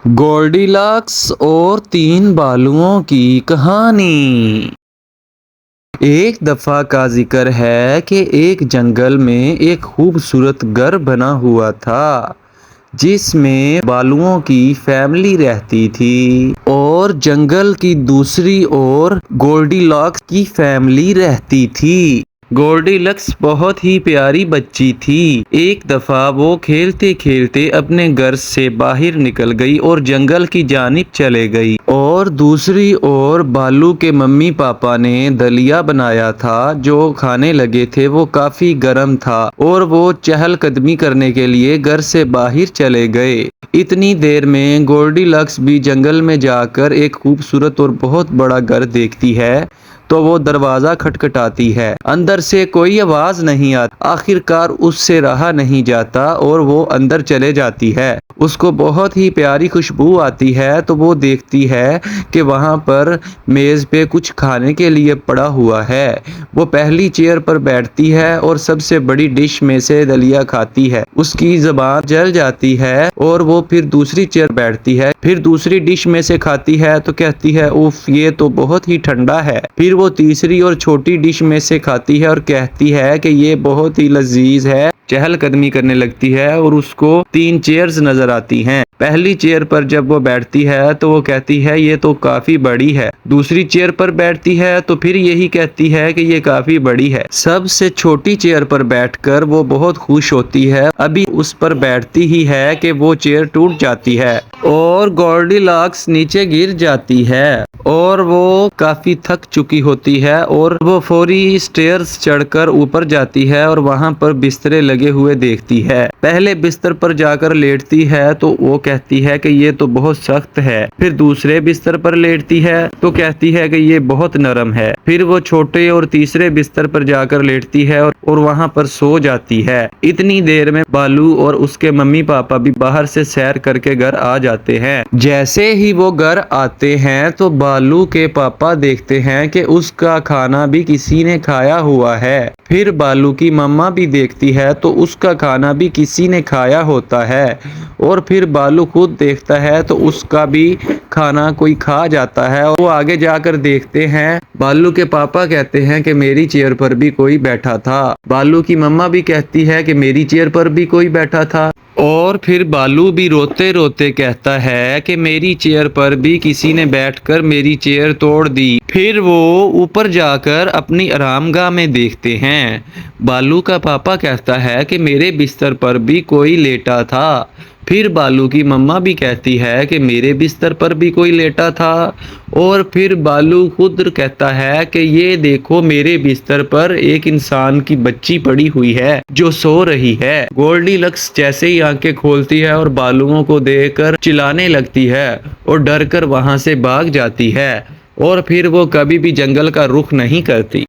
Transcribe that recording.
گولڈی locks اور تین بالوں کی کہانی۔ ایک دفعہ کا ذکر ہے کہ ایک جنگل میں ایک خوبصورت گھر بنا ہوا تھا جس میں بالوں کی فیملی رہتی تھی اور جنگل کی دوسری اور گولڈی لاکس کی فیملی رہتی تھی۔ گولڈی لاکس بہت ہی پیاری بچی تھی۔ ایک دفعہ وہ کھیلتے کھیلتے اپنے گھر سے باہر نکل گئی اور جنگل کی جانب چلے گئی، اور دوسری اور بالو کے ممی پاپا نے دلیا بنایا تھا جو کھانے لگے تھے۔ وہ کافی گرم تھا اور وہ چہل قدمی کرنے کے لیے گھر سے باہر چلے گئے۔ اتنی دیر میں گولڈی لاکس بھی جنگل میں جا کر ایک خوبصورت اور بہت بڑا گھر دیکھتی ہے تو وہ دروازہ کھٹکھٹاتی ہے۔ اندر سے کوئی آواز نہیں آتی۔ آخر کار اس سے رہا نہیں جاتا اور وہ اندر چلے جاتی ہے۔ اس کو بہت ہی پیاری خوشبو آتی ہے تو وہ دیکھتی ہے کہ وہاں پر میز پہ کچھ کھانے کے لیے پڑا ہوا ہے۔ وہ پہلی چیئر پر بیٹھتی ہے اور سب سے بڑی ڈش میں سے دلیا کھاتی ہے۔ اس کی زبان جل جاتی ہے اور وہ پھر دوسری چیئر بیٹھتی ہے، پھر دوسری ڈش میں سے کھاتی ہے تو کہتی ہے اوف، یہ تو بہت ہی ٹھنڈا ہے۔ پھر وہ تیسری اور چھوٹی ڈش میں سے کھاتی ہے اور کہتی ہے کہ یہ بہت ہی لذیذ ہے۔ چہل قدمی کرنے لگتی ہے اور اس کو تین چیئرز نظر آتی ہیں۔ پہلی چیئر پر جب وہ بیٹھتی ہے تو وہ کہتی ہے یہ تو کافی بڑی ہے۔ دوسری چیئر پر بیٹھتی ہے تو پھر یہی کہتی ہے کہ یہ کافی بڑی ہے۔ سب سے چھوٹی چیئر پر بیٹھ کر وہ بہت خوش ہوتی ہے۔ ابھی اس پر بیٹھتی ہی ہے کہ وہ چیئر ٹوٹ جاتی ہے اور گولڈی لاکس نیچے گر جاتی ہے اور وہ کافی تھک چکی ہوتی ہے اور وہ فوری سٹیئرز چڑھ کر اوپر جاتی ہے اور وہاں پر بسترے لگے ہوئے دیکھتی ہے۔ پہلے بستر پر جا کر لیٹتی ہے تو وہ کہتی ہے کہ یہ تو بہت سخت ہے۔ پھر دوسرے بستر پر لیٹتی ہے تو کہتی ہے کہ یہ بہت نرم ہے۔ پھر وہ چھوٹے اور تیسرے بستر پر جا کر لیٹتی ہے اور وہاں پر سو جاتی ہے۔ اتنی دیر میں بالو اور اس کے ممی پاپا بھی باہر سے سیر کر کے گھر آ جاتے ہیں۔ جیسے ہی وہ گھر آتے ہیں تو بالو کے پاپا دیکھتے ہیں کہ اس کا کھانا بھی کسی نے کھایا ہوا ہے۔ پھر بالو کی مما بھی دیکھتی ہے تو اس کا کھانا بھی کسی نے کھایا ہوتا ہے، اور پھر بالو خود دیکھتا ہے تو اس کا بھی کھانا کوئی کھا جاتا ہے۔ وہ آگے جا کر دیکھتے ہیں، بالو کے پاپا کہتے ہیں کہ میری چیئر پر بھی کوئی بیٹھا تھا۔ بالو کی مما بھی کہتی ہے کہ میری چیئر پر بھی کوئی بیٹھا تھا، اور پھر بالو بھی روتے روتے کہتا ہے کہ میری چیئر پر بھی کسی نے بیٹھ کر میری چیئر توڑ دی۔ پھر وہ اوپر جا کر اپنی آرام گاہ میں دیکھتے ہیں۔ بالو کا پاپا کہتا ہے کہ میرے بستر پر بھی کوئی لیٹا تھا۔ پھر بالو کی مما بھی کہتی ہے کہ میرے بستر پر بھی کوئی لیٹا تھا، اور پھر بالو خود کہتا ہے کہ یہ دیکھو میرے بستر پر ایک انسان کی بچی پڑی ہوئی ہے جو سو رہی ہے۔ گولڈی لاکس جیسے ہی آنکھیں کھولتی ہے اور بالوؤں کو دیکھ کر چلانے لگتی ہے اور ڈر کر وہاں سے بھاگ جاتی ہے، اور پھر وہ کبھی بھی جنگل کا رخ نہیں کرتی۔